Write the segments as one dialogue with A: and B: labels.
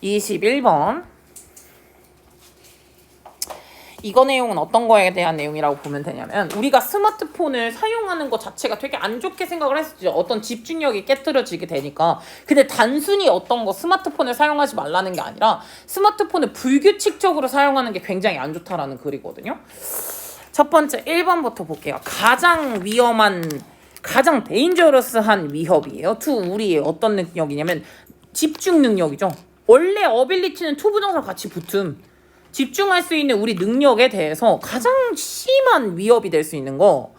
A: 네. 21번. 이거 내용은 어떤 거에 대한 내용이라고 보면 되냐면 우리가 스마트폰을 사용하는 것 자체가 되게 안 좋게 생각을 했었죠. 어떤 집중력이 깨트려지게 되니까. 근데 단순히 어떤 거 스마트폰을 사용하지 말라는 게 아니라 스마트폰을 불규칙적으로 사용하는 게 굉장히 안 좋다라는 글이거든요. 첫 번째 1번부터 볼게요. 가장 위험한, 가장 데인저러스한 위협이에요. 우리의 어떤 능력이냐면 집중 능력이죠. 원래 어빌리티는 부정사 같이 붙음. 집중할 수 있는 우리 능력에 대해서 가장 심한 위협이 될 수 있는 거,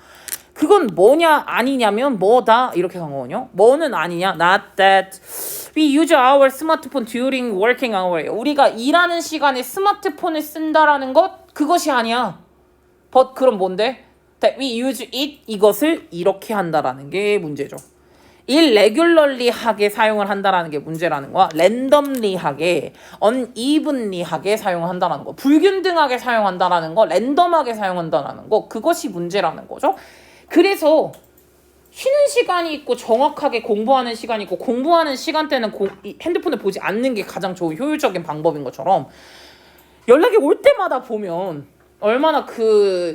A: 그건 뭐냐 아니냐면 뭐다 이렇게 간 거거든요. 뭐는 아니냐, not that we use our smartphone during working hour. 우리가 일하는 시간에 스마트폰을 쓴다라는 것, 그것이 아니야. but 그럼 뭔데? that we use it, 이것을 이렇게 한다라는 게 문제죠. irregularly하게 사용을 한다라는 게 문제라는 거야. randomly하게, unevenly하게 사용을 한다라는 거, 불균등하게 사용한다라는 거, 랜덤하게 사용한다라는 거, 그것이 문제라는 거죠. 그래서 쉬는 시간이 있고 정확하게 공부하는 시간이 있고 공부하는 시간대는 핸드폰을 보지 않는 게 가장 좋은 효율적인 방법인 것처럼 연락이 올 때마다 보면 얼마나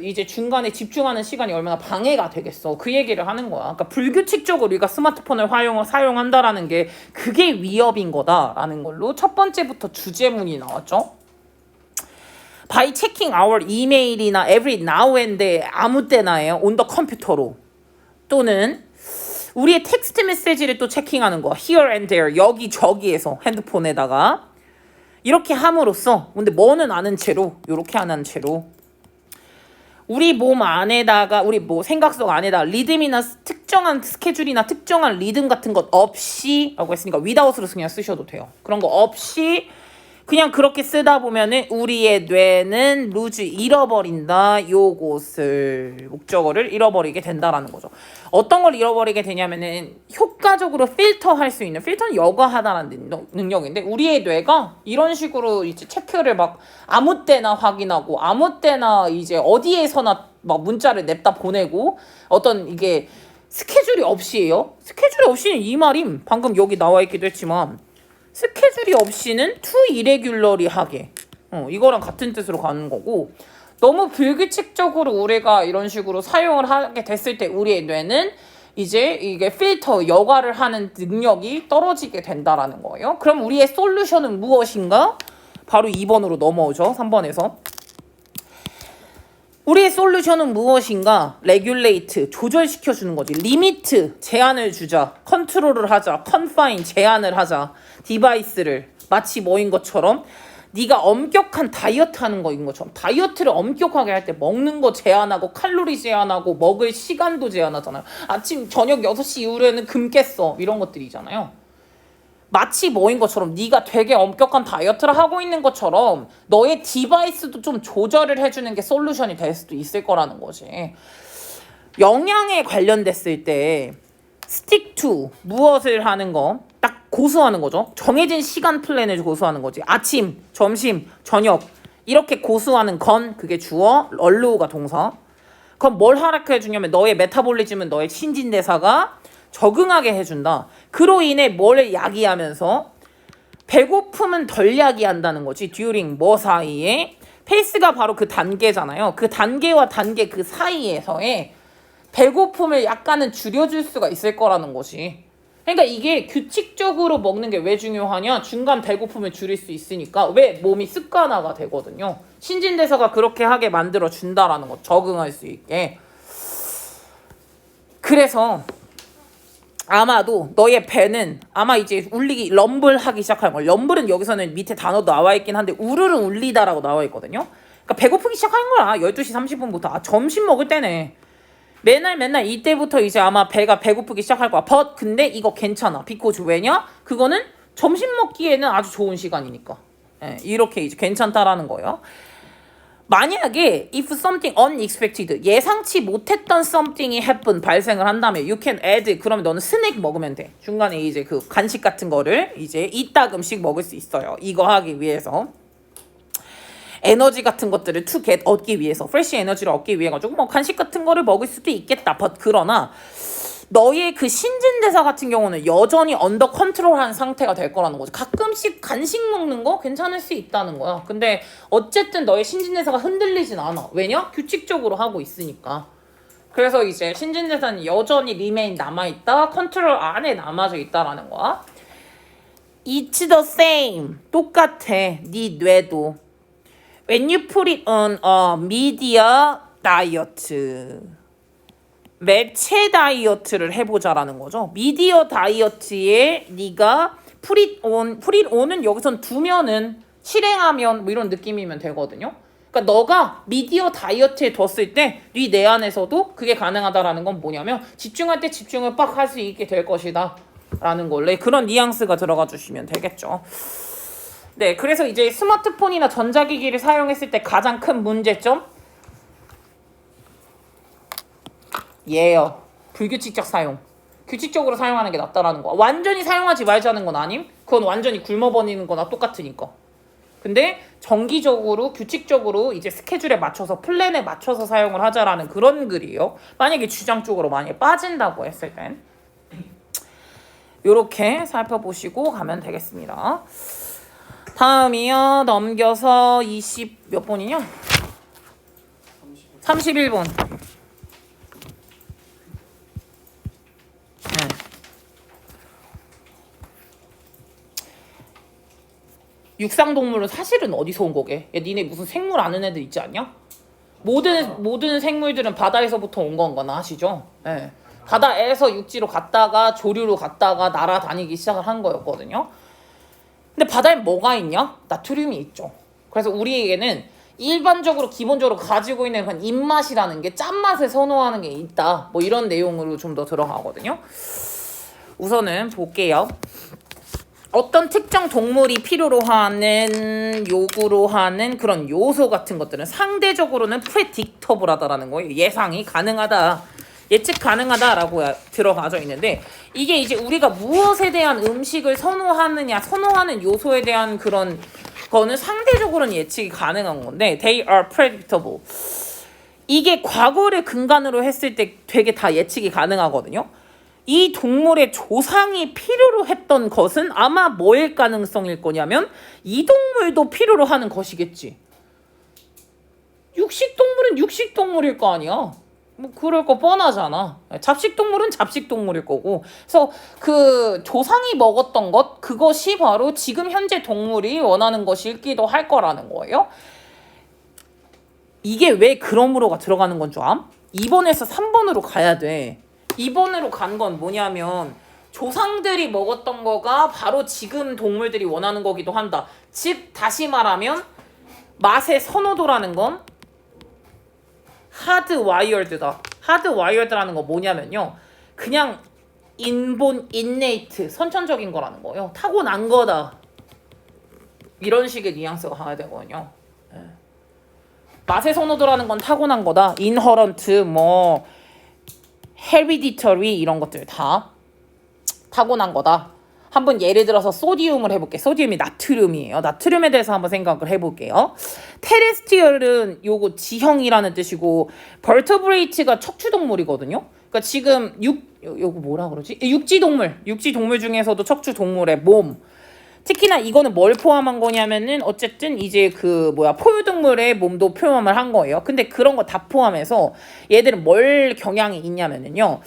A: 이제 중간에 집중하는 시간이 얼마나 방해가 되겠어. 그 얘기를 하는 거야. 그러니까 불규칙적으로 우리가 스마트폰을 사용한다라는 게 그게 위협인 거다라는 걸로 첫 번째부터 주제문이 나왔죠. By checking our email이나 every now and then, 아무 때나예요. on the computer로. 또는 우리의 텍스트 메시지를 또 체킹하는 거야. here and there, 여기저기에서 핸드폰에다가. 이렇게 함으로써, 근데 뭐는 아는 채로, 이렇게 안 하는 채로 우리 몸 안에다가, 우리 생각 속 안에다가 리듬이나 특정한 스케줄이나 특정한 리듬 같은 것 없이 라고 했으니까 without으로 그냥 쓰셔도 돼요. 그런 거 없이 그냥 그렇게 쓰다 보면은 우리의 뇌는 lose, 잃어버린다. 요것을, 목적어를 잃어버리게 된다라는 거죠. 어떤 걸 잃어버리게 되냐면은 효과적으로 필터할 수 있는, 필터는 여과하다라는 능력인데 우리의 뇌가 이런 식으로 이제 체크를 막 아무 때나 확인하고 아무 때나 이제 어디에서나 막 문자를 냅다 보내고 어떤 이게 스케줄이 없이요. 스케줄이 없이는 이 말임. 방금 여기 나와 있기도 했지만 스케줄이 없이는 too irregularly하게, 이거랑 같은 뜻으로 가는 거고, 너무 불규칙적으로 우리가 이런 식으로 사용을 하게 됐을 때 우리의 뇌는 이제 이게 필터, 여과를 하는 능력이 떨어지게 된다라는 거예요. 그럼 우리의 솔루션은 무엇인가? 바로 2번으로 넘어오죠. 3번에서. 우리의 솔루션은 무엇인가? 레귤레이트, 조절시켜주는 거지. 리미트, 제한을 주자. 컨트롤을 하자. 컨파인, 제한을 하자. 디바이스를. 마치 뭐인 것처럼 네가 엄격한 다이어트 하는 거인 것처럼. 다이어트를 엄격하게 할 때 먹는 거 제한하고 칼로리 제한하고 먹을 시간도 제한하잖아요. 아침, 저녁 6시 이후로는 금깼어. 이런 것들이잖아요. 마치 뭐인 것처럼 네가 되게 엄격한 다이어트를 하고 있는 것처럼 너의 디바이스도 좀 조절을 해주는 게 솔루션이 될 수도 있을 거라는 거지. 영양에 관련됐을 때 stick to, 무엇을 하는 거, 딱 고수하는 거죠. 정해진 시간 플랜을 고수하는 거지. 아침, 점심, 저녁 이렇게 고수하는 건 그게 주어, allow가 동사. 그럼 뭘 하락해 주냐면 너의 메타볼리즘은, 너의 신진대사가 적응하게 해준다. 그로 인해 뭘 야기하면서 배고픔은 덜 야기한다는 거지. during 뭐 사이에, 페이스가 바로 그 단계잖아요. 그 단계와 단계 그 사이에서의 배고픔을 약간은 줄여줄 수가 있을 거라는 거지. 그러니까 이게 규칙적으로 먹는 게 왜 중요하냐? 중간 배고픔을 줄일 수 있으니까 왜 몸이 습관화가 되거든요. 신진대사가 그렇게 하게 만들어 준다라는 거, 적응할 수 있게. 그래서 아마도 너의 배는 아마 이제 울리기, 럼블하기 시작할 거야. 럼블은 여기서는 밑에 단어도 나와 있긴 한데 우르르 울리다라고 나와 있거든요. 그러니까 배고프기 시작하는 거야. 12시 30분부터. 점심 먹을 때네. 맨날 이때부터 이제 아마 배가 배고프기 시작할 거야. 근데 이거 괜찮아. because 왜냐? 그거는 점심 먹기에는 아주 좋은 시간이니까. 이렇게 이제 괜찮다라는 거예요. 만약에 if something unexpected, 예상치 못했던 something이 happen, 발생을 한다면 you can add, 그러면 너는 스낵 먹으면 돼. 중간에 이제 그 간식 같은 거를 이제 이따금씩 먹을 수 있어요. 이거 하기 위해서. 에너지 같은 것들을 to get, 얻기 위해서, 프레시 에너지를 얻기 위해 가지고 뭐 간식 같은 거를 먹을 수도 있겠다. 그러나 너의 그 신진대사 같은 경우는 여전히 언더 컨트롤한 상태가 될 거라는 거지. 가끔씩 간식 먹는 거 괜찮을 수 있다는 거야. 근데 어쨌든 너의 신진대사가 흔들리진 않아. 왜냐? 규칙적으로 하고 있으니까. 그래서 이제 신진대사는 여전히 리메인 남아있다. 컨트롤 안에 남아져 있다라는 거야. It's the same. 똑같아. 네 뇌도. When you put it on a media diet. 매체 다이어트를 해보자라는 거죠. 미디어 다이어트에 네가 put it on은 여기선 두면은 실행하면 뭐 이런 느낌이면 되거든요. 그러니까 너가 미디어 다이어트에 뒀을 때 네 내 안에서도 그게 가능하다라는 건 뭐냐면 집중할 때 집중을 빡 할 수 있게 될 것이다 라는 걸로 그런 뉘앙스가 들어가 주시면 되겠죠. 네, 그래서 이제 스마트폰이나 전자기기를 사용했을 때 가장 큰 문제점 예요. 불규칙적 사용. 규칙적으로 사용하는 게 낫다라는 거. 완전히 사용하지 말자는 건 아님. 그건 완전히 굶어버리는 거나 똑같으니까. 근데 정기적으로 규칙적으로 이제 스케줄에 맞춰서 플랜에 맞춰서 사용을 하자라는 그런 글이에요. 만약에 주장 쪽으로 많이 빠진다고 했을 땐 요렇게 살펴보시고 가면 되겠습니다. 다음이요. 넘겨서 20 몇 번이냐? 31번. 육상동물은 사실은 어디서 온 거게? 야, 니네 무슨 생물 아는 애들 있지 않냐? 모든 생물들은 바다에서부터 온 건거나 아시죠? 네. 바다에서 육지로 갔다가 조류로 갔다가 날아다니기 시작을 한 거였거든요. 근데 바다에 뭐가 있냐? 나트륨이 있죠. 그래서 우리에게는 일반적으로 기본적으로 가지고 있는 그런 입맛이라는 게 짠맛을 선호하는 게 있다. 뭐 이런 내용으로 좀 더 들어가거든요. 우선은 볼게요. 어떤 특정 동물이 필요로 하는 요구로 하는 그런 요소 같은 것들은 상대적으로는 프레딕터블하다라는 거예요. 예상이 가능하다. 예측 가능하다라고 들어가져 있는데 이게 이제 우리가 무엇에 대한 음식을 선호하느냐 선호하는 요소에 대한 그런 거는 상대적으로는 예측이 가능한 건데 they are predictable. 이게 과거를 근간으로 했을 때 되게 다 예측이 가능하거든요. 이 동물의 조상이 필요로 했던 것은 아마 뭐일 가능성일 거냐면 이 동물도 필요로 하는 것이겠지. 육식동물은 육식동물일 거 아니야. 뭐 그럴 거 뻔하잖아. 잡식동물은 잡식동물일 거고. 그래서 그 조상이 먹었던 것 그것이 바로 지금 현재 동물이 원하는 것일기도 할 거라는 거예요. 이게 왜 그러므로가 들어가는 건 줄 암? 2번에서 3번으로 가야 돼. 2번으로 간 건 뭐냐면 조상들이 먹었던 거가 바로 지금 동물들이 원하는 거기도 한다. 즉 다시 말하면 맛의 선호도라는 건 하드와이어드다. 하드와이어드라는 거 뭐냐면요. 그냥 인본, 인네이트, 선천적인 거라는 거예요. 타고난 거다. 이런 식의 뉘앙스가 가야 되거든요. 네. 맛의 선호도라는 건 타고난 거다. 인허런트, 뭐 헤리디터리 이런 것들 다 타고난 거다. 한번 예를 들어서 소디움을 해볼게. 소디움이 나트륨이에요. 나트륨에 대해서 한번 생각을 해볼게요. 테레스티얼은 요거 지형이라는 뜻이고 벌터브레이트가 척추동물이거든요. 그러니까 지금 요거 뭐라 그러지? 육지동물 중에서도 척추동물의 몸. 특히나 이거는 뭘 포함한 거냐면은 어쨌든 이제 그 포유동물의 몸도 포함을 한 거예요. 근데 그런 거 다 포함해서 얘들은 뭘 경향이 있냐면은요.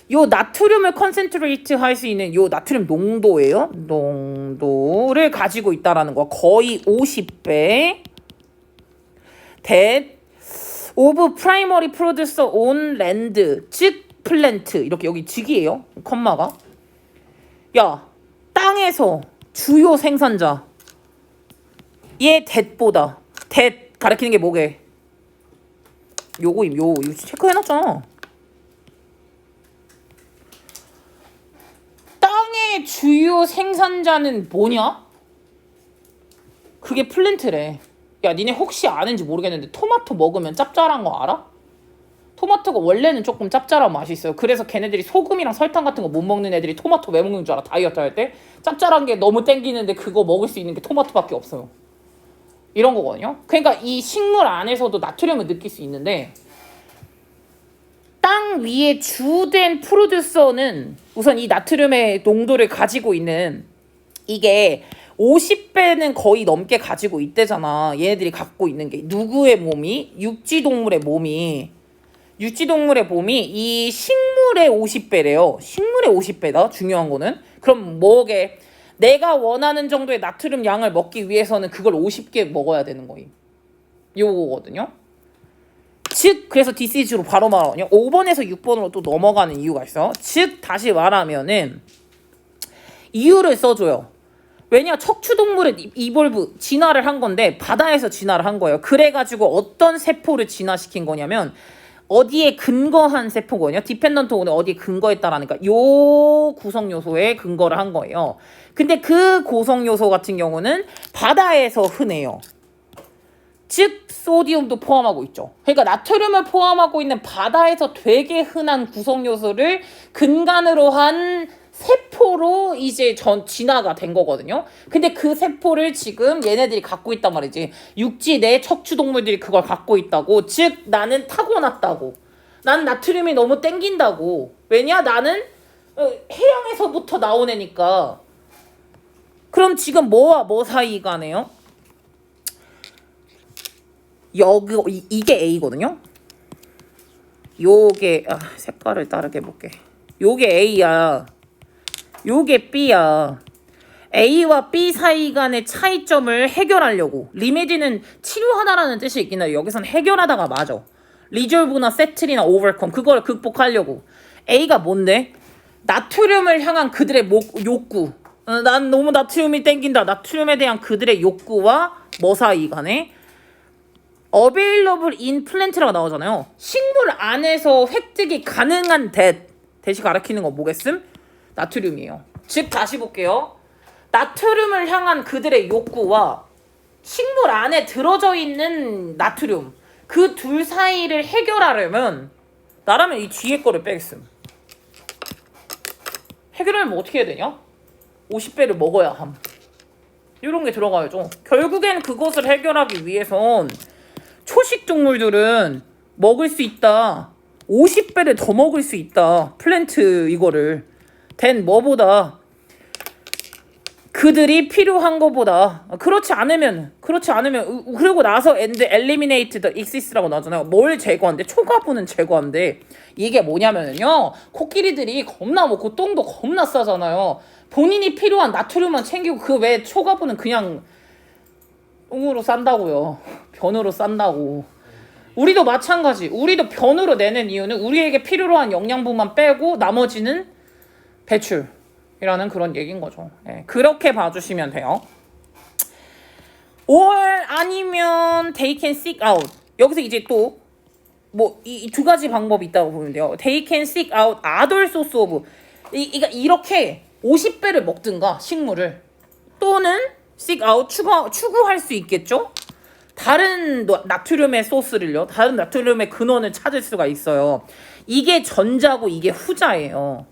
A: 요 나트륨을 컨센트레이트 할 수 있는 요 나트륨 농도예요. 농도를 가지고 있다라는 거. 거의 50배. that of primary producer on land. 즉 플랜트. 이렇게 여기 즉이에요. 컴마가. 야, 땅에서 주요 생산자 얘 that보다 that 가리키는 게 뭐게? 요거임. 요 체크해놨잖아. 땅의 주요 생산자는 뭐냐? 그게 플랜트래. 야, 니네 혹시 아는지 모르겠는데 토마토 먹으면 짭짤한 거 알아? 토마토가 원래는 조금 짭짤한 맛이 있어요. 그래서 걔네들이 소금이랑 설탕 같은 거 못 먹는 애들이 토마토 왜 먹는 줄 알아? 다이어트 할 때? 짭짤한 게 너무 땡기는데 그거 먹을 수 있는 게 토마토밖에 없어요. 이런 거거든요. 그러니까 이 식물 안에서도 나트륨을 느낄 수 있는데 땅 위에 주된 프로듀서는 우선 이 나트륨의 농도를 가지고 있는 이게 50배는 거의 넘게 가지고 있대잖아. 얘네들이 갖고 있는 게 누구의 몸이? 육지동물의 몸이 이 식물의 50배래요. 식물의 50배다. 중요한 거는. 그럼 뭐게? 내가 원하는 정도의 나트륨 양을 먹기 위해서는 그걸 50개 먹어야 되는 거임. 요거거든요. 즉 그래서 DCG로 바로 말하거든요. 5번에서 6번으로 또 넘어가는 이유가 있어. 즉 다시 말하면은 이유를 써줘요. 왜냐 척추동물의 이볼브 진화를 한 건데 바다에서 진화를 한 거예요. 그래가지고 어떤 세포를 진화시킨 거냐면 어디에 근거한 세포거든요. 디펜던트 오는 어디에 근거했다라니까 요 구성 요소에 근거를 한 거예요. 근데 그 구성 요소 같은 경우는 바다에서 흔해요. 즉 소디움도 포함하고 있죠. 그러니까 나트륨을 포함하고 있는 바다에서 되게 흔한 구성 요소를 근간으로 한 세포로 이제 진화가 된 거거든요. 근데 그 세포를 지금 얘네들이 갖고 있단 말이지. 육지 내 척추 동물들이 그걸 갖고 있다고. 즉 나는 타고났다고. 난 나트륨이 너무 땡긴다고. 왜냐 나는 해양에서부터 나온 애니까. 그럼 지금 뭐와 뭐 사이가네요? 여기 이게 A거든요. 요게 색깔을 다르게 해볼게. 요게 A야. 요게 B야. A와 B 사이 간의 차이점을 해결하려고. 리메디는 치료하다라는 뜻이 있긴 해요. 여기선 해결하다가 맞아. 리졸브나 세틀이나 오버컴 그걸 극복하려고. A가 뭔데? 나트륨을 향한 그들의 욕구. 난 너무 나트륨이 땡긴다. 나트륨에 대한 그들의 욕구와 뭐 사이 간에 available in plant라고 나오잖아요. 식물 안에서 획득이 가능한 대시 가리키는 거 뭐겠음? 나트륨이에요. 즉 다시 볼게요. 나트륨을 향한 그들의 욕구와 식물 안에 들어져 있는 나트륨 그 둘 사이를 해결하려면 나라면 이 뒤에 거를 빼겠음. 해결하려면 어떻게 해야 되냐? 50배를 먹어야 함. 이런 게 들어가야죠. 결국엔 그것을 해결하기 위해선 초식 동물들은 먹을 수 있다. 50배를 더 먹을 수 있다. 플랜트 이거를. 된 뭐보다 그들이 필요한 거보다 그렇지 않으면 그리고 나서 and eliminate the excess라고 나오잖아요. 뭘 제거한대? 초과분은 제거한대. 이게 뭐냐면요. 코끼리들이 겁나 먹고 똥도 겁나 싸잖아요. 본인이 필요한 나트륨만 챙기고 그 외에 초과분은 그냥 똥으로 싼다고요. 변으로 싼다고. 우리도 마찬가지. 우리도 변으로 내는 이유는 우리에게 필요로 한 영양분만 빼고 나머지는 배출이라는 그런 얘기인 거죠. 네, 그렇게 봐주시면 돼요. or 아니면 they can seek out. 여기서 이제 또 뭐 이 두 가지 방법이 있다고 보면 돼요. they can seek out other source of. 이렇게 50배를 먹든가 식물을 또는 seek out 추구할 수 있겠죠. 다른 나트륨의 소스를요. 다른 나트륨의 근원을 찾을 수가 있어요. 이게 전자고 이게 후자예요.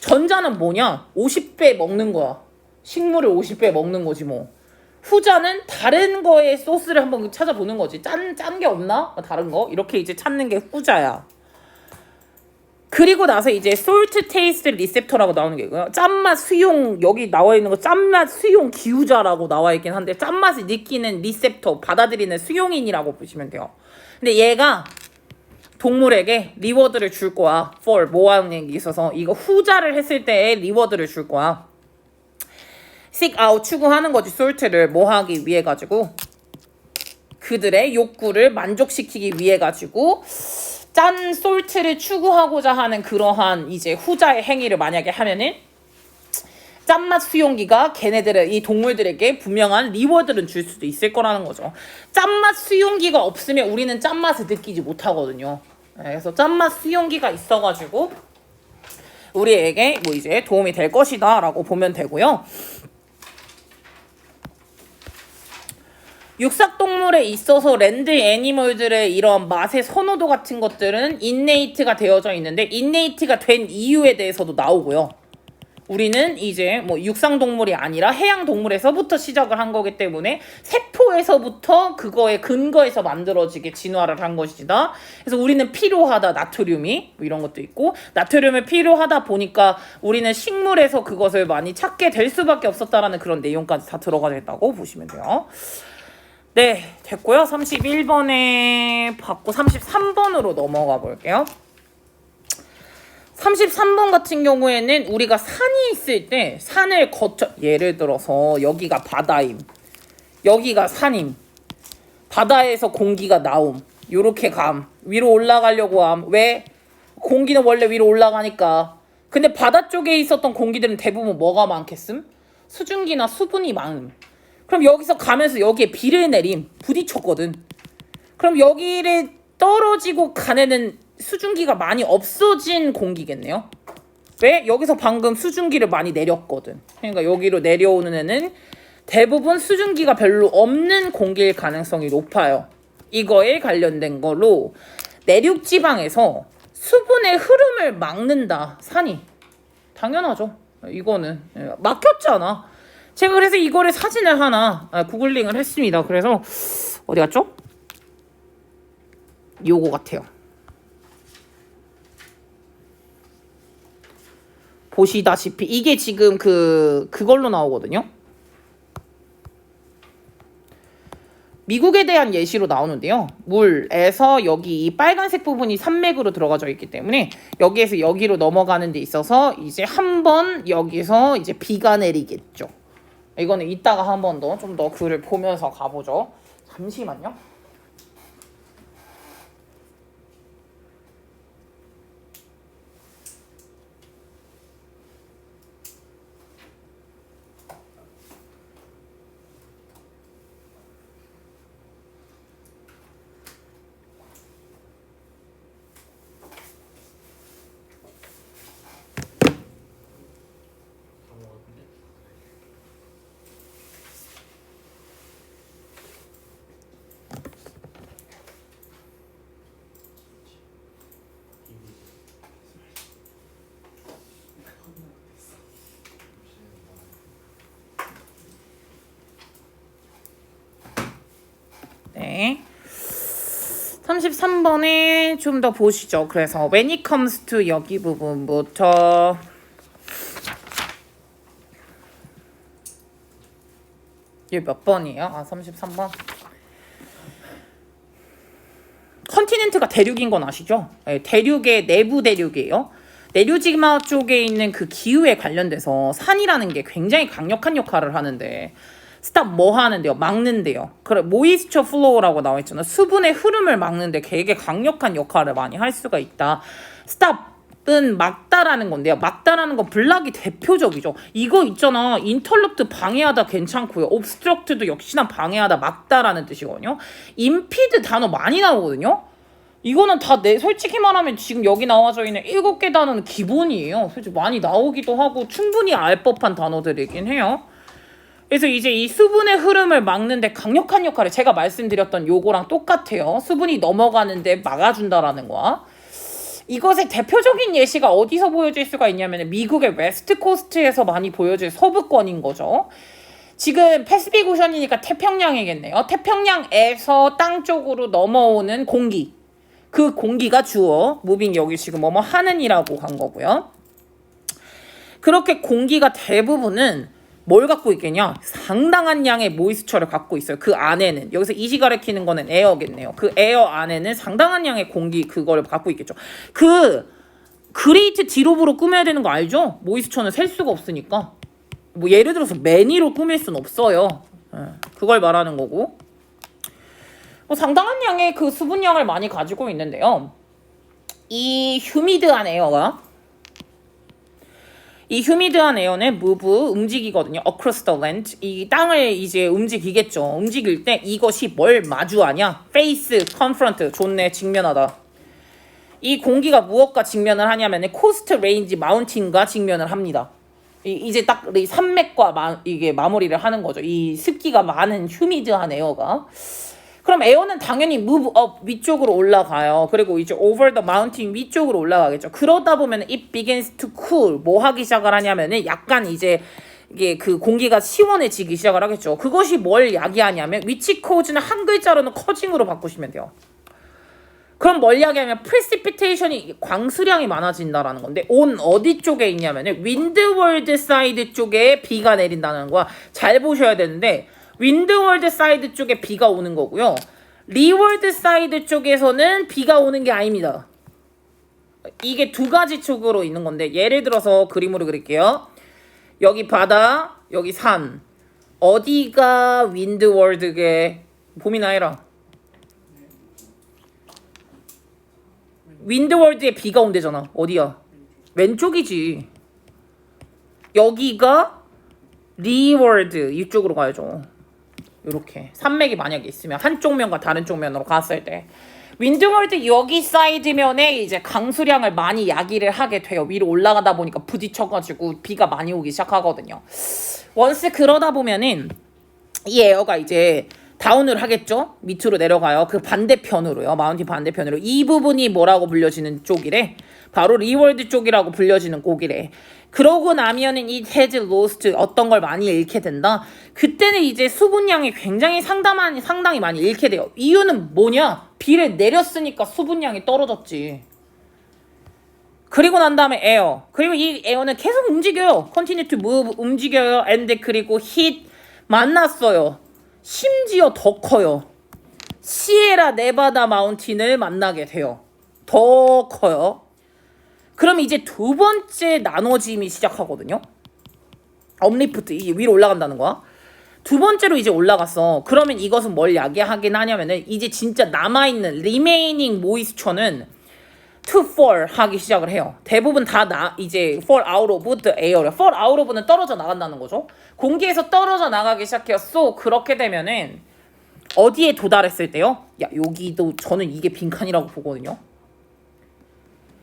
A: 전자는 뭐냐? 50배 먹는 거야. 식물을 50배 먹는 거지 뭐. 후자는 다른 거의 소스를 한번 찾아보는 거지. 짠 게 없나? 다른 거? 이렇게 이제 찾는 게 후자야. 그리고 나서 이제 salt taste receptor라고 나오는 게 있고요. 짠맛 수용 여기 나와 있는 거 짠맛 수용 기후자라고 나와 있긴 한데 짠맛을 느끼는 리셉터 받아들이는 수용인이라고 보시면 돼요. 근데 얘가 동물에게 리워드를 줄 거야. for 뭐 하는 게 있어서 이거 후자를 했을 때에 리워드를 줄 거야. seek out 추구하는 거지. salt를 뭐 하기 위해 가지고 그들의 욕구를 만족시키기 위해 가지고 짠 솔트를 추구하고자 하는 그러한 이제 후자의 행위를 만약에 하면은 짠맛 수용기가 걔네들의 이 동물들에게 분명한 리워드를 줄 수도 있을 거라는 거죠. 짠맛 수용기가 없으면 우리는 짠맛을 느끼지 못하거든요. 그래서 짠맛 수용기가 있어가지고 우리에게 뭐 이제 도움이 될 것이다 라고 보면 되고요. 육삭동물에 있어서 랜드 애니멀들의 이런 맛의 선호도 같은 것들은 인네이트가 되어져 있는데 인네이트가 된 이유에 대해서도 나오고요. 우리는 이제 뭐 육상동물이 아니라 해양동물에서부터 시작을 한 거기 때문에 세포에서부터 그거의 근거에서 만들어지게 진화를 한 것이다. 그래서 우리는 필요하다, 나트륨이 뭐 이런 것도 있고, 나트륨이 필요하다 보니까 우리는 식물에서 그것을 많이 찾게 될 수밖에 없었다라는 그런 내용까지 다 들어가 있다고 보시면 돼요. 네, 됐고요. 31번에 받고 33번으로 넘어가 볼게요. 33번 같은 경우에는 우리가 산이 있을 때 산을 거쳐, 예를 들어서 여기가 바다임, 여기가 산임, 바다에서 공기가 나옴, 요렇게 감, 위로 올라가려고 함. 왜? 공기는 원래 위로 올라가니까. 근데 바다 쪽에 있었던 공기들은 대부분 뭐가 많겠음? 수증기나 수분이 많음. 그럼 여기서 가면서 여기에 비를 내림, 부딪혔거든. 그럼 여기를 떨어지고 간 애는 수증기가 많이 없어진 공기겠네요. 왜? 여기서 방금 수증기를 많이 내렸거든. 그러니까 여기로 내려오는 애는 대부분 수증기가 별로 없는 공기일 가능성이 높아요. 이거에 관련된 걸로 내륙 지방에서 수분의 흐름을 막는다, 산이. 당연하죠. 이거는 막혔잖아. 제가 그래서 이거를 사진을 하나 구글링을 했습니다. 그래서 어디 갔죠? 요거 같아요. 보시다시피 이게 지금 그걸로 나오거든요. 미국에 대한 예시로 나오는데요. 물에서 여기 이 빨간색 부분이 산맥으로 들어가져 있기 때문에 여기에서 여기로 넘어가는 데 있어서 이제 한 번 여기서 이제 비가 내리겠죠. 이거는 이따가 한 번 더 좀 더 글을 보면서 가보죠. 잠시만요. 네. 33번에 좀 더 보시죠. 그래서 when it comes to 여기 부분부터 이게 몇 번이에요? 33번. 컨티넨트가 대륙인 건 아시죠? 네, 대륙의 내부 대륙이에요. 내륙지마 쪽에 있는 그 기후에 관련돼서 산이라는 게 굉장히 강력한 역할을 하는데 스탑 뭐 하는데요? 막는데요. 그래, 모이스처 플로우라고 나와 있잖아. 수분의 흐름을 막는데 되게 강력한 역할을 많이 할 수가 있다. 스탑은 막다라는 건데요. 막다라는 건 블락이 대표적이죠. 이거 있잖아. 인터럽트 방해하다 괜찮고요. 옵스트럭트도 역시나 방해하다, 막다라는 뜻이거든요. 임피드 단어 많이 나오거든요. 이거는 다 솔직히 말하면 지금 여기 나와져 있는 7개 단어는 기본이에요. 솔직히 많이 나오기도 하고 충분히 알 법한 단어들이긴 해요. 그래서 이제 이 수분의 흐름을 막는데 강력한 역할을 제가 말씀드렸던 요거랑 똑같아요. 수분이 넘어가는데 막아준다라는 거야. 이것의 대표적인 예시가 어디서 보여질 수가 있냐면 미국의 웨스트 코스트에서 많이 보여질 서부권인 거죠. 지금 패시픽 오션이니까 태평양이겠네요. 태평양에서 땅 쪽으로 넘어오는 공기. 그 공기가 주어, 무빙 여기 지금 뭐뭐 하는이라고 간 거고요. 그렇게 공기가 대부분은 뭘 갖고 있겠냐? 상당한 양의 모이스처를 갖고 있어요. 그 안에는. 여기서 이시 가리키는 거는 에어겠네요. 그 에어 안에는 상당한 양의 공기 그거를 갖고 있겠죠. 그 그레이트 디롭으로 꾸며야 되는 거 알죠? 모이스처는 셀 수가 없으니까. 뭐 예를 들어서 매니로 꾸밀 수는 없어요. 그걸 말하는 거고. 뭐 상당한 양의 그 수분량을 많이 가지고 있는데요. 이 휴미드한 에어가 이 휴미드한 에어는 move, 움직이거든요. across the land. 이 땅을 이제 움직이겠죠. 움직일 때 이것이 뭘 마주하냐? face, confront, 좋네, 직면하다. 이 공기가 무엇과 직면을 하냐면 코스트 레인지 마운틴과 직면을 합니다. 이제 딱 이 산맥과 이게 마무리를 하는 거죠. 이 습기가 많은 휴미드한 에어가. 그럼 에어는 당연히 move up 위쪽으로 올라가요. 그리고 이제 over the mountain 위쪽으로 올라가겠죠. 그러다 보면 it begins to cool. 뭐 하기 시작을 하냐면은 약간 이제 이게 그 공기가 시원해지기 시작을 하겠죠. 그것이 뭘 야기하냐면 위치 코즈는 한 글자로는 커징으로 바꾸시면 돼요. 그럼 뭘 이야기하면 precipitation이 광수량이 많아진다라는 건데 on 어디 쪽에 있냐면은 windward side 쪽에 비가 내린다는 거야. 잘 보셔야 되는데 windward side 쪽에 비가 오는 거고요. leeward side 쪽에서는 비가 오는 게 아닙니다. 이게 두 가지 쪽으로 있는 건데 예를 들어서 그림으로 그릴게요. 여기 바다, 여기 산. 어디가 windward게 봄이나 해라. 윈드월드에 비가 온대잖아. 어디야? 왼쪽이지. 여기가 리월드 이쪽으로 가야죠. 이렇게 산맥이 만약에 있으면 한쪽 면과 다른 쪽 면으로 갔을 때 윈드월드 여기 사이드면에 이제 강수량을 많이 야기를 하게 돼요. 위로 올라가다 보니까 부딪혀가지고 비가 많이 오기 시작하거든요. 원스 그러다 보면은 이 에어가 이제 다운을 하겠죠? 밑으로 내려가요. 그 반대편으로요. 마운틴 반대편으로. 이 부분이 뭐라고 불려지는 쪽이래? 바로 리월드 쪽이라고 불려지는 곡이래. 그러고 나면은 이 has lost 어떤 걸 많이 잃게 된다? 그때는 이제 수분량이 굉장히 상당히 많이 잃게 돼요. 이유는 뭐냐? 비를 내렸으니까 수분량이 떨어졌지. 그리고 난 다음에 에어. 그리고 이 에어는 계속 움직여요. continue to move 움직여요. and 그리고 hit 만났어요. 심지어 더 커요. 시에라 네바다 마운틴을 만나게 돼요. 더 커요. 그럼 이제 두 번째 나눠짐이 시작하거든요. 업리프트 이게 위로 올라간다는 거야. 두 번째로 이제 올라갔어. 그러면 이것은 뭘 야기하긴 하냐면은 이제 진짜 남아있는 remaining moisture는 to fall 하기 시작을 해요. 대부분 다 이제 fall out of the air. fall out of는 떨어져 나간다는 거죠. 공기에서 떨어져 나가기 시작해요. So 그렇게 되면은 어디에 도달했을 때요? 야 여기도 저는 이게 빈칸이라고 보거든요.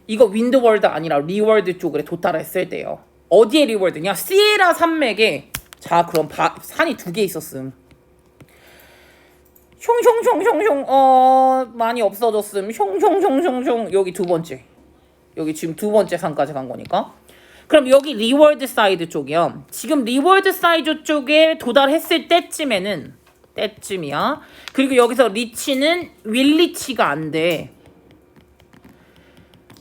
A: 이거 윈드월드 아니라 리월드 쪽에 도달했을 때요. 어디에 리월드냐? 시에라 산맥에 자 그럼 산이 두 개 있었음. 숑숑숑숑숑 많이 없어졌음. 숑숑숑숑숑 여기 두 번째. 여기 지금 두 번째 산까지 간 거니까. 그럼 여기 리월드 사이드 쪽이요. 지금 리월드 사이드 쪽에 도달했을 때쯤이야. 그리고 여기서 리치는 윌리치가 안 돼.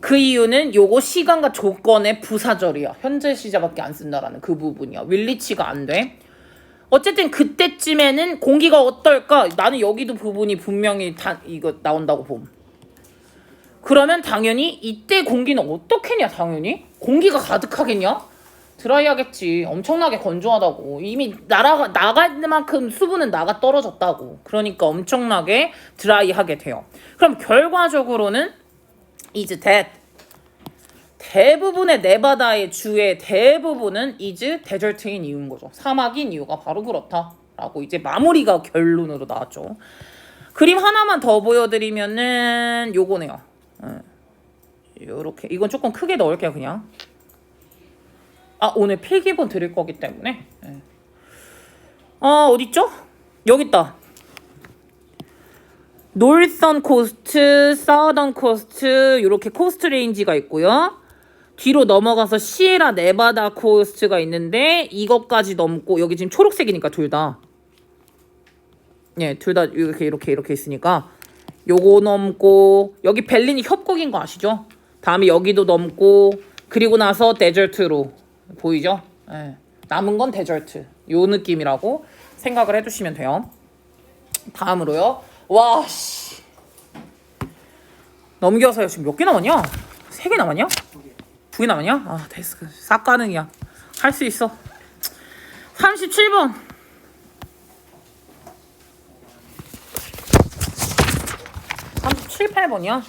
A: 그 이유는 요거 시간과 조건의 부사절이야. 현재 시제밖에 안 쓴다라는 그 부분이야. 윌리치가 안 돼. 어쨌든 그때쯤에는 공기가 어떨까? 나는 여기도 부분이 분명히 이거 나온다고 봄. 그러면 당연히 이때 공기는 어떻겠냐 당연히? 공기가 가득하겠냐? 드라이하겠지. 엄청나게 건조하다고. 이미 나갈 만큼 수분은 나가 떨어졌다고. 그러니까 엄청나게 드라이하게 돼요. 그럼 결과적으로는 is that 대부분의 네바다의 주의 대부분은 is desert인 이유인 거죠. 사막인 이유가 바로 그렇다라고 이제 마무리가 결론으로 나왔죠. 그림 하나만 더 보여드리면은 요거네요. 요렇게 이건 조금 크게 넣을게요 그냥. 오늘 필기본 드릴 거기 때문에. 어딨죠? 여기 있다. 노선 코스트, 사우던 코스트 이렇게 코스트 레인지가 있고요. 뒤로 넘어가서 시에라 네바다 코스트가 있는데 이것까지 넘고 여기 지금 초록색이니까 둘 다. 둘 다 이렇게 있으니까 요거 넘고 여기 벨린이 협곡인 거 아시죠? 다음에 여기도 넘고 그리고 나서 데저트로 보이죠? 남은 건 데저트 요 느낌이라고 생각을 해주시면 돼요. 다음으로요. 와 씨. 넘겨서요. 지금 몇 개 남았냐? 3개 남았냐? 2개 남았냐? 됐어. 싹 가능이야. 할 수 있어. 37번. 38번이야.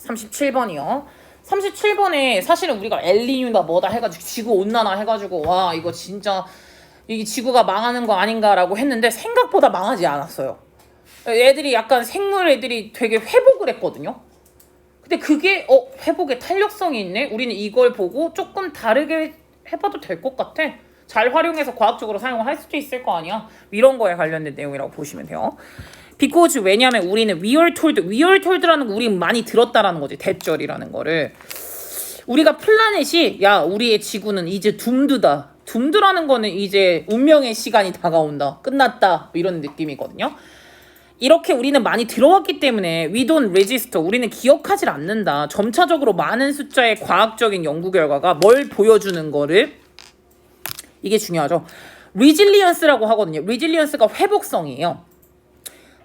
A: 37번이요. 37번에 사실은 우리가 엘니뇨다 뭐다 해가지고 지구 온난화 해가지고 와 이거 진짜 이게 지구가 망하는 거 아닌가라고 했는데 생각보다 망하지 않았어요. 애들이 약간 생물 애들이 되게 회복을 했거든요. 근데 그게 회복에 탄력성이 있네. 우리는 이걸 보고 조금 다르게 해봐도 될 것 같아. 잘 활용해서 과학적으로 사용을 할 수도 있을 거 아니야. 이런 거에 관련된 내용이라고 보시면 돼요. because 왜냐면 우리는 we are told라는 거 우리는 많이 들었다라는 거지. 대절이라는 거를. 우리가 플라넷이 야 우리의 지구는 이제 둠드다. 둠드라는 거는 이제 운명의 시간이 다가온다. 끝났다. 이런 느낌이거든요. 이렇게 우리는 많이 들어왔기 때문에 we don't register. 우리는 기억하지 않는다. 점차적으로 많은 숫자의 과학적인 연구 결과가 뭘 보여주는 거를 이게 중요하죠. resilience라고 하거든요. resilience가 회복성이에요.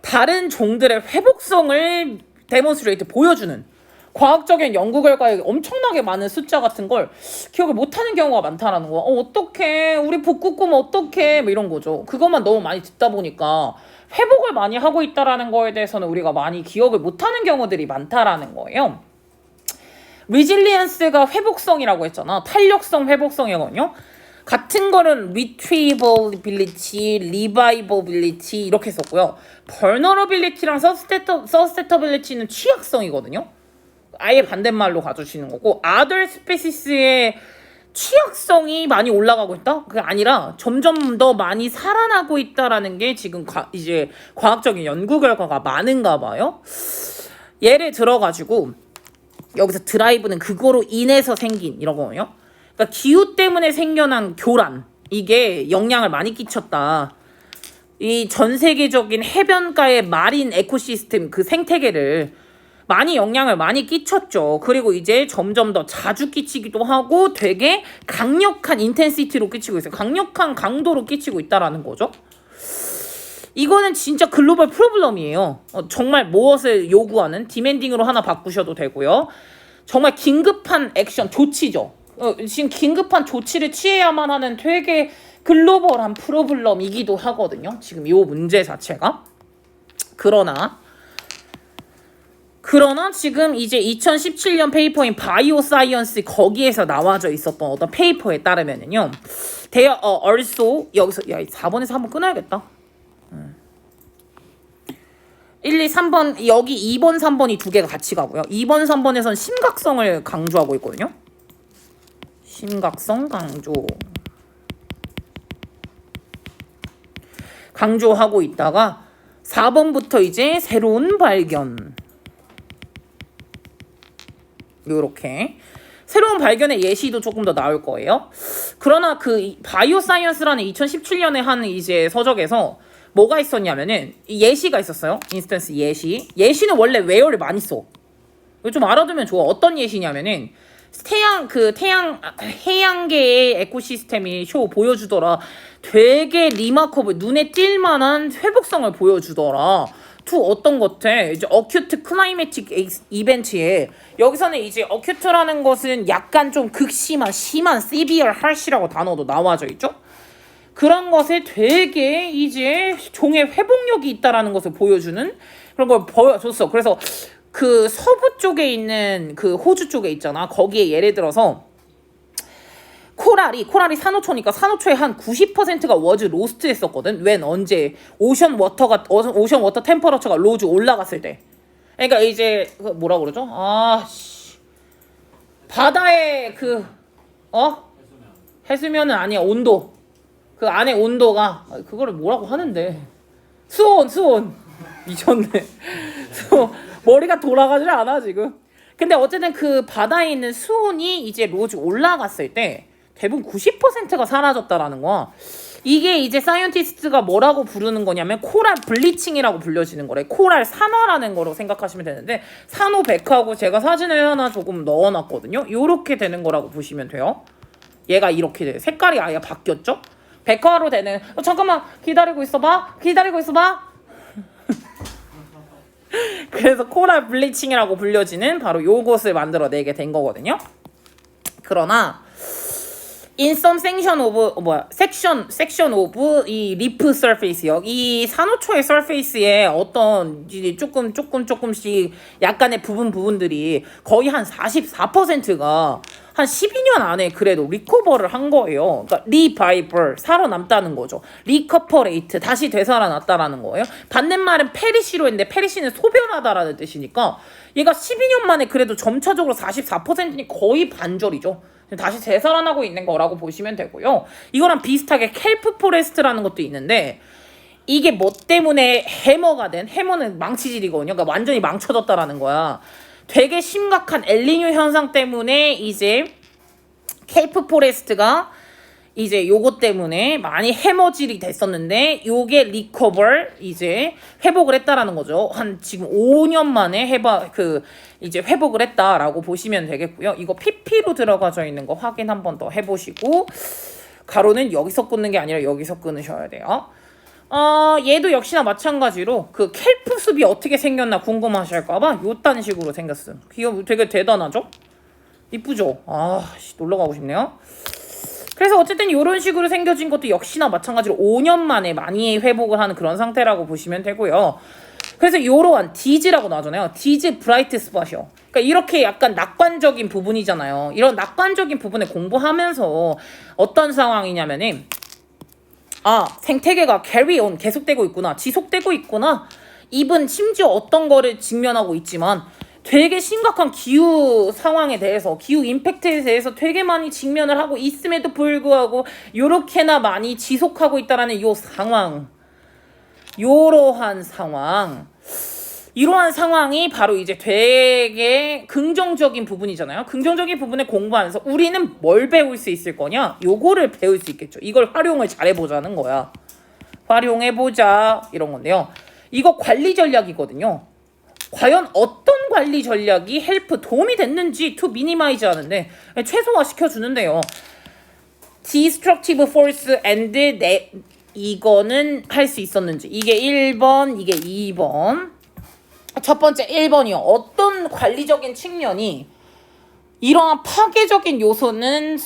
A: 다른 종들의 회복성을 데몬스트레이트 보여주는 과학적인 연구 결과에 엄청나게 많은 숫자 같은 걸 기억을 못하는 경우가 많다라는 거야. 어떡해 우리 복구 꾸면 어떡해 뭐 이런 거죠. 그것만 너무 많이 듣다 보니까 회복을 많이 하고 있다라는 거에 대해서는 우리가 많이 기억을 못하는 경우들이 많다라는 거예요. resilience가 회복성이라고 했잖아. 탄력성 회복성이거든요. 같은 거는 retrievability, reviewability 이렇게 썼고요. vulnerability랑 susceptibility는 취약성이거든요. 아예 반대말로 가주시는 거고 other species의 취약성이 많이 올라가고 있다? 그게 아니라 점점 더 많이 살아나고 있다라는 게 지금 이제 과학적인 연구 결과가 많은가 봐요. 예를 들어가지고 여기서 드라이브는 그거로 인해서 생긴 이러거든요. 그러니까 기후 때문에 생겨난 교란 이게 영향을 많이 끼쳤다. 이 전 세계적인 해변가의 마린 에코시스템 그 생태계를 많이 영향을 많이 끼쳤죠. 그리고 이제 점점 더 자주 끼치기도 하고 되게 강력한 인텐시티로 끼치고 있어요. 강력한 강도로 끼치고 있다라는 거죠. 이거는 진짜 글로벌 프로블럼이에요. 정말 무엇을 요구하는 디맨딩으로 하나 바꾸셔도 되고요. 정말 긴급한 액션 조치죠. 지금 긴급한 조치를 취해야만 하는 되게 글로벌한 프로블럼이기도 하거든요. 지금 이 문제 자체가. 그러나 지금 이제 2017년 페이퍼인 바이오 사이언스 거기에서 나와져 있었던 어떤 페이퍼에 따르면은요. They are also 여기서 야 4번에서 한번 끊어야겠다. 1, 2, 3번 여기 2번, 3번이 두 개가 같이 가고요. 2번, 3번에선 심각성을 강조하고 있거든요. 심각성 강조하고 있다가 4번부터 이제 새로운 발견 요렇게 새로운 발견의 예시도 조금 더 나올 거예요. 그러나 그 바이오 사이언스라는 2017년에 한 이제 서적에서 뭐가 있었냐면은 예시가 있었어요. 인스턴스 예시는 원래 웨어를 많이 써. 이거 좀 알아두면 좋아. 어떤 예시냐면은 해양계의 에코시스템이 쇼 보여주더라. 되게 리마커블 눈에 띌 만한 회복성을 보여주더라. 투 어떤 것 같아? 이제 어큐트 클라이매틱 이벤트에 여기서는 이제 어큐트라는 것은 약간 좀 극심한 심한 severe harsh라고 단어도 나와져 있죠. 그런 것에 되게 이제 종의 회복력이 있다라는 것을 보여주는 그런 걸 보여줬어. 그래서 그 서부 쪽에 있는 그 호주 쪽에 있잖아. 거기에 예를 들어서 코랄이 산호초니까 산호초의 한 90%가 워즈 로스트 했었거든. 웬 언제 오션 워터 템퍼러처가 로즈 올라갔을 때. 그러니까 이제 그 뭐라 그러죠? 바다의 해수면은 아니야. 온도. 그 안에 온도가 그거를 뭐라고 하는데. 수온. 미쳤네. 머리가 돌아가질 않아 지금. 근데 어쨌든 그 바다에 있는 수온이 이제 로즈 올라갔을 때 대부분 90%가 사라졌다라는 거야. 이게 이제 사이언티스트가 뭐라고 부르는 거냐면 코랄 블리칭이라고 불려지는 거래. 코랄 산화라는 거로 생각하시면 되는데 산호 백화고 제가 사진을 하나 조금 넣어놨거든요. 요렇게 되는 거라고 보시면 돼요. 얘가 이렇게 돼. 색깔이 아예 바뀌었죠? 백화로 되는 잠깐만 기다리고 있어봐. 그래서 코랄 블리칭이라고 불려지는 바로 요것을 만들어내게 된 거거든요. 그러나 in some section of 이 리프 surface요. 이 산호초의 surface에 어떤 이제 조금씩 약간의 부분들이 거의 한 44%가 한 12년 안에 그래도 리커버를 한 거예요. 그러니까 리바이벌, 살아남다는 거죠. 리커퍼레이트, 다시 되살아났다라는 거예요. 받는 말은 페리시로 했는데 페리시는 소변하다라는 뜻이니까 얘가 12년 만에 그래도 점차적으로 44%니 거의 반절이죠. 다시 되살아나고 있는 거라고 보시면 되고요. 이거랑 비슷하게 켈프 포레스트라는 것도 있는데 이게 뭐 때문에 해머가 된, 해머는 망치질이거든요. 그러니까 완전히 망쳐졌다라는 거야. 되게 심각한 엘니뇨 현상 때문에 이제 켈프 포레스트가 이제 요거 때문에 많이 해머질이 됐었는데 요게 리커버 이제 회복을 했다라는 거죠. 한 지금 5년 만에 이제 회복을 했다라고 보시면 되겠고요. 이거 PP로 들어가져 있는 거 확인 한 번 더 해보시고 가로는 여기서 끊는 게 아니라 여기서 끊으셔야 돼요. 얘도 역시나 마찬가지로 그 켈프 숲이 어떻게 생겼나 궁금하실까봐 요딴 식으로 생겼음. 이거 되게 대단하죠? 이쁘죠? 놀러가고 싶네요. 그래서 어쨌든 이런 식으로 생겨진 것도 역시나 마찬가지로 5년 만에 많이 회복을 하는 그런 상태라고 보시면 되고요. 그래서 이러한 디즈라고 나오잖아요. 디즈 브라이트 스팟이요. 그러니까 이렇게 약간 낙관적인 부분이잖아요. 이런 낙관적인 부분을 공부하면서 어떤 상황이냐면은 생태계가 carry on 계속되고 있구나. 지속되고 있구나. 입은 심지어 어떤 거를 직면하고 있지만 되게 심각한 기후 상황에 대해서 기후 임팩트에 대해서 되게 많이 직면을 하고 있음에도 불구하고 요렇게나 많이 지속하고 있다라는 요 상황. 이러한 상황이 바로 이제 되게 긍정적인 부분이잖아요. 긍정적인 부분을 공부하면서 우리는 뭘 배울 수 있을 거냐? 요거를 배울 수 있겠죠. 이걸 활용을 잘해보자는 거야. 활용해보자 이런 건데요. 이거 관리 전략이거든요. 과연 어떤 관리 전략이 헬프 도움이 됐는지 to minimize 하는데 최소화 시켜주는데요. destructive force and 이거는 할 수 있었는지 이게 1번 이게 2번 첫 번째 1번이요. 어떤 관리적인 측면이 이러한 파괴적인 요소는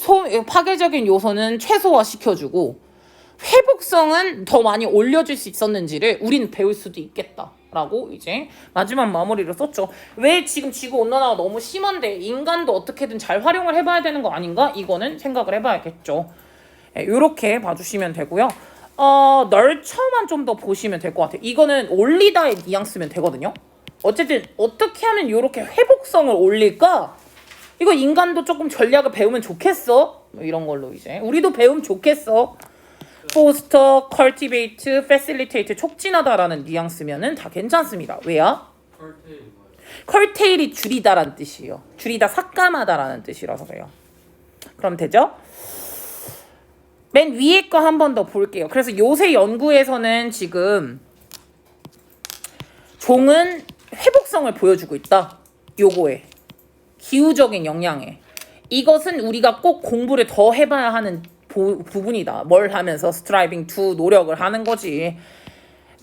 A: 최소화 시켜주고 회복성은 더 많이 올려줄 수 있었는지를 우리는 배울 수도 있겠다라고 이제 마지막 마무리를 썼죠. 왜 지금 지구 온난화가 너무 심한데 인간도 어떻게든 잘 활용을 해봐야 되는 거 아닌가? 이거는 생각을 해봐야겠죠. 이렇게 봐주시면 되고요. 널처만 좀 더 보시면 될 것 같아요. 이거는 올리다의 뉘앙스면 되거든요. 어쨌든 어떻게 하면 이렇게 회복성을 올릴까? 이거 인간도 조금 전략을 배우면 좋겠어. 뭐 이런 걸로 이제 우리도 배우면 좋겠어. 포스터, 컬티베이트, 패실리테이트 촉진하다라는 뉘앙스면은 다 괜찮습니다. 왜야? 컬테일이 줄이다라는 뜻이에요. 줄이다 삭감하다라는 뜻이라서 그래요. 그럼 되죠? 맨 위에 거 한 번 더 볼게요. 그래서 요새 연구에서는 지금 종은 회복성을 보여주고 있다. 요거에 기후적인 영향에 이것은 우리가 꼭 공부를 더 해봐야 하는 부분이다. 뭘 하면서 striving to 노력을 하는 거지.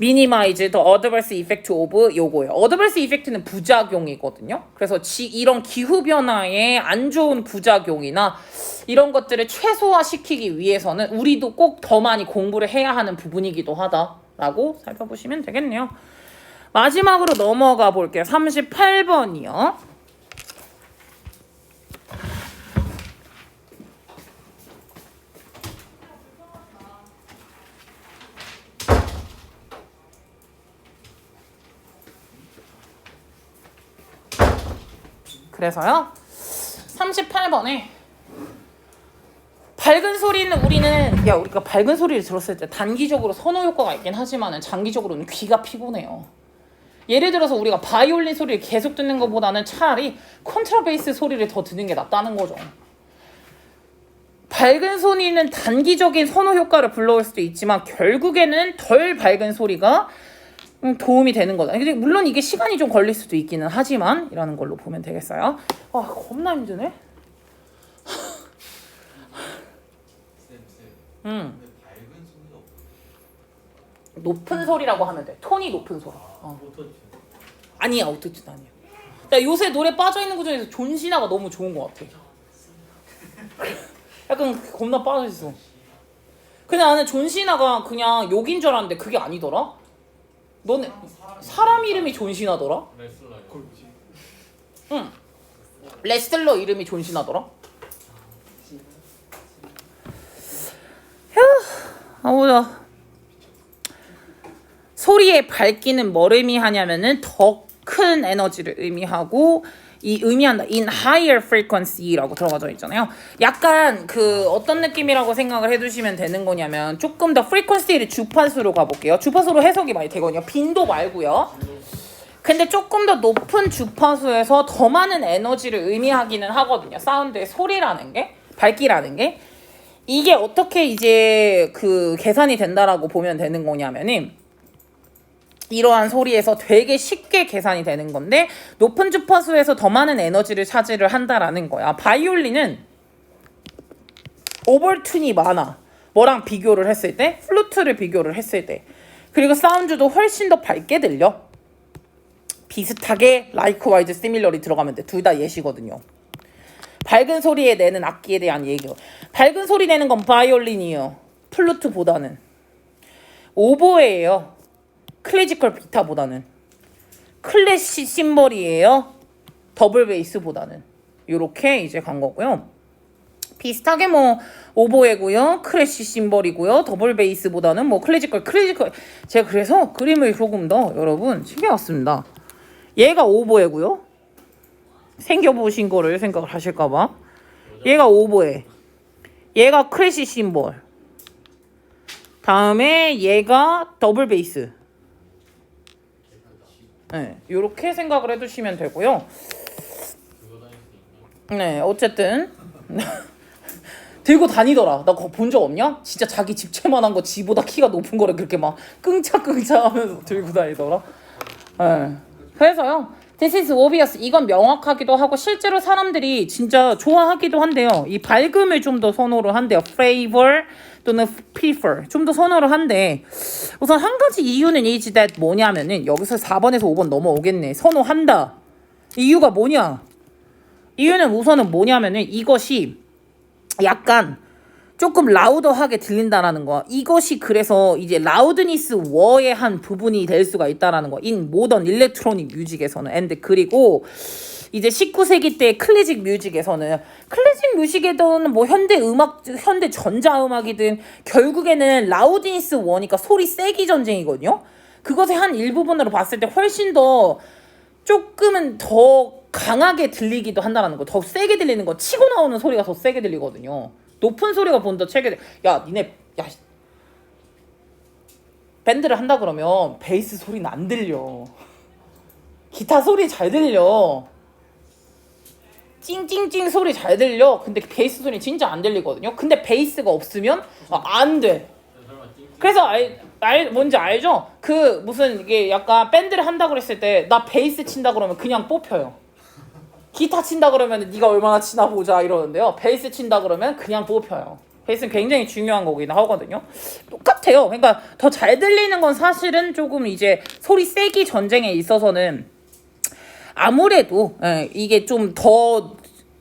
A: minimize the adverse effect of 요거예요. adverse effect는 부작용이거든요. 그래서 이런 기후 변화의 안 좋은 부작용이나 이런 것들을 최소화시키기 위해서는 우리도 꼭 더 많이 공부를 해야 하는 부분이기도 하다라고 살펴보시면 되겠네요. 마지막으로 넘어가 볼게요. 38번이요. 그래서요. 38번에 밝은 소리는 우리가 밝은 소리를 들었을 때 단기적으로 선호 효과가 있긴 하지만 장기적으로는 귀가 피곤해요. 예를 들어서 우리가 바이올린 소리를 계속 듣는 것보다는 차라리 컨트라베이스 소리를 더 듣는 게 낫다는 거죠. 밝은 소리는 단기적인 선호 효과를 불러올 수도 있지만 결국에는 덜 밝은 소리가 도움이 되는 거다. 근데 물론 이게 시간이 좀 걸릴 수도 있기는 하지만 이라는 걸로 보면 되겠어요. 겁나 힘드네. 높은 소리라고 하면 돼. 톤이 높은 소리. 아니야, 오토튠 아니야. 나 요새 노래 빠져있는 거 중에서 존 시나가 너무 좋은 것 같아. 약간 겁나 빠져있어. 근데 나는 존 시나가 그냥 욕인 줄 알았는데 그게 아니더라? 너네 사람 이름이 존 시나더라? 응. 레슬러 이름이 존 시나더라? 보자. 소리의 밝기는 뭘 의미하냐면은 더 큰 에너지를 의미하고 이 의미한다. in higher frequency라고 들어가져 있잖아요. 약간 그 어떤 느낌이라고 생각을 해두시면 되는 거냐면 조금 더 frequency를 주파수로 가볼게요. 주파수로 해석이 많이 되거든요. 빈도 말고요. 근데 조금 더 높은 주파수에서 더 많은 에너지를 의미하기는 하거든요. 사운드의 소리라는 게, 밝기라는 게. 이게 어떻게 이제 그 계산이 된다라고 보면 되는 거냐면은 이러한 소리에서 되게 쉽게 계산이 되는 건데 높은 주파수에서 더 많은 에너지를 차지를 한다라는 거야. 바이올린은 오버튠이 많아. 뭐랑 비교를 했을 때? 플루트를 비교를 했을 때. 그리고 사운드도 훨씬 더 밝게 들려. 비슷하게 likewise, similarly 들어가면 돼. 둘 다 예시거든요. 밝은 소리에 내는 악기에 대한 얘기요. 밝은 소리 내는 건 바이올린이에요. 플루트보다는. 오보에예요. 클래시컬 기타보다는. 클래식 심벌이에요. 더블 베이스보다는. 요렇게 이제 간 거고요. 비슷하게 뭐 오보에고요. 클래식 심벌이고요. 더블 베이스보다는 뭐 클래시컬. 제가 그래서 그림을 조금 더 여러분 챙겨왔습니다. 얘가 오보에고요. 생겨보신 거를 생각을 하실까봐. 얘가 오보에. 얘가 클래식 심벌. 다음에 얘가 더블 베이스. 네, 요렇게 생각을 해두시면 되고요. 네, 어쨌든 들고 다니더라. 나 그거 본 적 없냐? 진짜 자기 집채만한 거 지보다 키가 높은 거를 그렇게 막 끙차끙차 하면서 들고 다니더라. 네. 그래서요. This is obvious. 이건 명확하기도 하고 실제로 사람들이 진짜 좋아하기도 한대요. 이 밝음을 좀 더 선호를 한대요. Favor 또는 prefer. 좀 더 선호를 한대. 우선 한 가지 이유는 is that 뭐냐면은 여기서 4번에서 5번 넘어오겠네. 선호한다. 이유가 뭐냐? 이유는 우선은 뭐냐면은 이것이 약간 조금 라우더하게 들린다라는 거. 이것이 그래서 이제 라우드니스 워의 한 부분이 될 수가 있다라는 거. in 모던 일렉트로닉 뮤직에서는. and 그리고 이제 19세기 때 클래식 뮤직에서는 클래식 뮤직에서는 뭐 현대 음악, 현대 전자음악이든 결국에는 라우드니스 워니까 소리 세기 전쟁이거든요. 그것의 한 일부분으로 봤을 때 훨씬 더 조금은 더 강하게 들리기도 한다는 거. 더 세게 들리는 거. 치고 나오는 소리가 더 세게 들리거든요. 높은 소리가 본더 세게 야 니네 야 밴드를 한다 그러면 베이스 소리는 안 들려. 기타 소리 잘 들려. 찡찡찡 소리 잘 들려. 근데 베이스 소리 진짜 안 들리거든요. 근데 베이스가 없으면 안 돼. 그래서 뭔지 알죠? 그 무슨 이게 약간 밴드를 한다 그랬을 때 나 베이스 친다 그러면 그냥 뽑혀요. 기타 친다 그러면 네가 얼마나 치나 보자 이러는데요. 베이스 친다 그러면 그냥 뽑혀요. 베이스는 굉장히 중요한 거긴 하거든요. 똑같아요. 그러니까 더 잘 들리는 건 사실은 조금 이제 소리 세기 전쟁에 있어서는 아무래도 이게 좀 더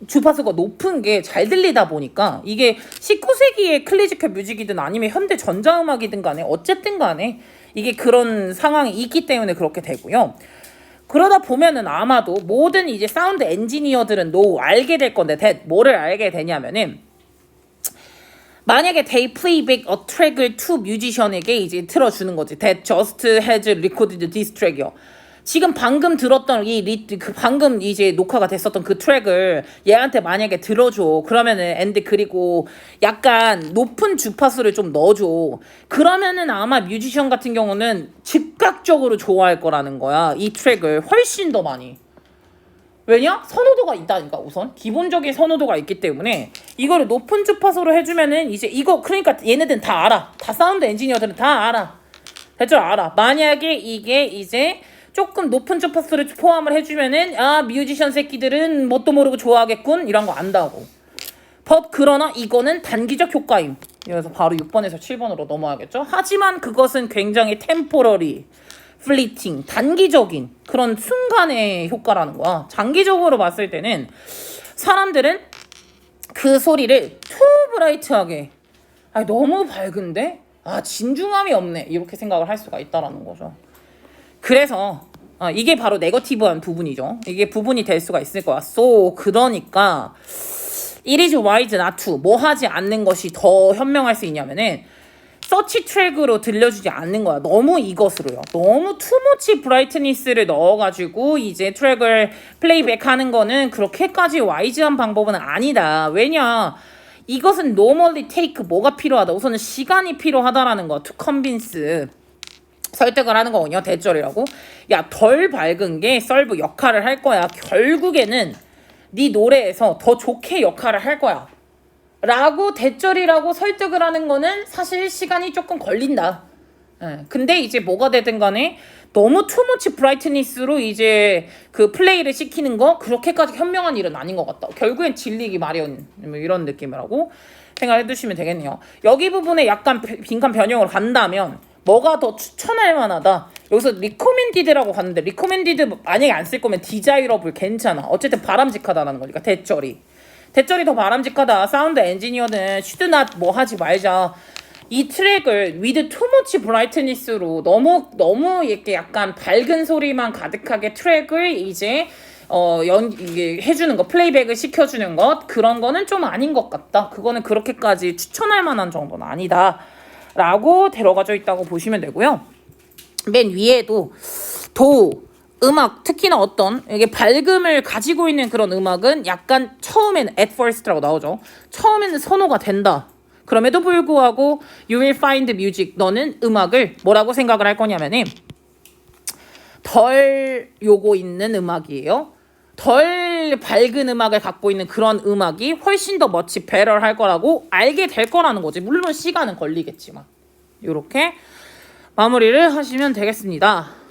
A: 주파수가 높은 게 잘 들리다 보니까 이게 19세기의 클래시컬 뮤직이든 아니면 현대 전자음악이든 간에 어쨌든 간에 이게 그런 상황이 있기 때문에 그렇게 되고요. 그러다 보면은 아마도 모든 이제 사운드 엔지니어들은 알게 될 건데 뭐를 알게 되냐면은 만약에 they playback a track을 to musician에게 이제 틀어주는 거지. That just has recorded this track이요. 지금 방금 들었던 방금 이제 녹화가 됐었던 그 트랙을 얘한테 만약에 들어줘. 그러면은 그리고 약간 높은 주파수를 좀 넣어줘. 그러면은 아마 뮤지션 같은 경우는 즉각적으로 좋아할 거라는 거야. 이 트랙을 훨씬 더 많이. 왜냐? 선호도가 있다니까. 우선 기본적인 선호도가 있기 때문에 이거를 높은 주파수로 해주면은 이제 이거 그러니까 얘네들은 다 알아. 다 사운드 엔지니어들은 다 알아. 대충 알아. 만약에 이게 이제 조금 높은 주파수를 포함을 해주면은 뮤지션 새끼들은 뭣도 모르고 좋아하겠군 이런 거 안다고. 그러나 이거는 단기적 효과임. 그래서 바로 6번에서 7번으로 넘어가겠죠. 하지만 그것은 굉장히 temporary, fleeting, 단기적인 그런 순간의 효과라는 거야. 장기적으로 봤을 때는 사람들은 그 소리를 too bright하게 너무 밝은데 진중함이 없네 이렇게 생각을 할 수가 있다라는 거죠. 그래서 이게 바로 네거티브한 부분이죠. 이게 부분이 될 수가 있을 거야. 그러니까 it is wise not to 뭐 하지 않는 것이 더 현명할 수 있냐면은 서치 트랙으로 들려주지 않는 거야. 너무 이것으로요. 너무 투머치 브라이트니스를 넣어가지고 이제 트랙을 플레이백 하는 거는 그렇게까지 와이즈한 방법은 아니다. 왜냐? 이것은 normally take 뭐가 필요하다. 우선은 시간이 필요하다라는 거. to convince. 설득을 하는 거군요. 대절이라고. 야, 덜 밝은 게 썰브 역할을 할 거야. 결국에는 네 노래에서 더 좋게 역할을 할 거야. 라고 대절이라고 설득을 하는 거는 사실 시간이 조금 걸린다. 근데 이제 뭐가 되든 간에 너무 투머치 브라이트니스로 이제 그 플레이를 시키는 거 그렇게까지 현명한 일은 아닌 것 같다. 결국엔 질리기 마련 뭐 이런 느낌이라고 생각해 두시면 되겠네요. 여기 부분에 약간 빈칸 변형을 간다면 뭐가 더 추천할 만하다. 여기서 리코멘디드라고 갔는데 리코멘디드 만약에 안 쓸 거면 디자이러블 괜찮아. 어쨌든 바람직하다라는 거니까 대절이 더 바람직하다. 사운드 엔지니어는 슈드낫 뭐 하지 말자. 이 트랙을 with too much brightness로 너무 이렇게 약간 밝은 소리만 가득하게 트랙을 이제 이게 해주는 거, 플레이백을 시켜주는 것, 그런 거는 좀 아닌 것 같다. 그거는 그렇게까지 추천할 만한 정도는 아니다. 라고 데려가져 있다고 보시면 되고요. 맨 위에도 음악, 특히나 어떤 이게 밝음을 가지고 있는 그런 음악은 약간 처음에는 at first라고 나오죠. 처음에는 선호가 된다. 그럼에도 불구하고 you will find music. 너는 음악을 뭐라고 생각을 할 거냐면은 덜 요거 있는 음악이에요. 덜 밝은 음악을 갖고 있는 그런 음악이 훨씬 더 much better 할 거라고 알게 될 거라는 거지. 물론 시간은 걸리겠지만. 요렇게 마무리를 하시면 되겠습니다.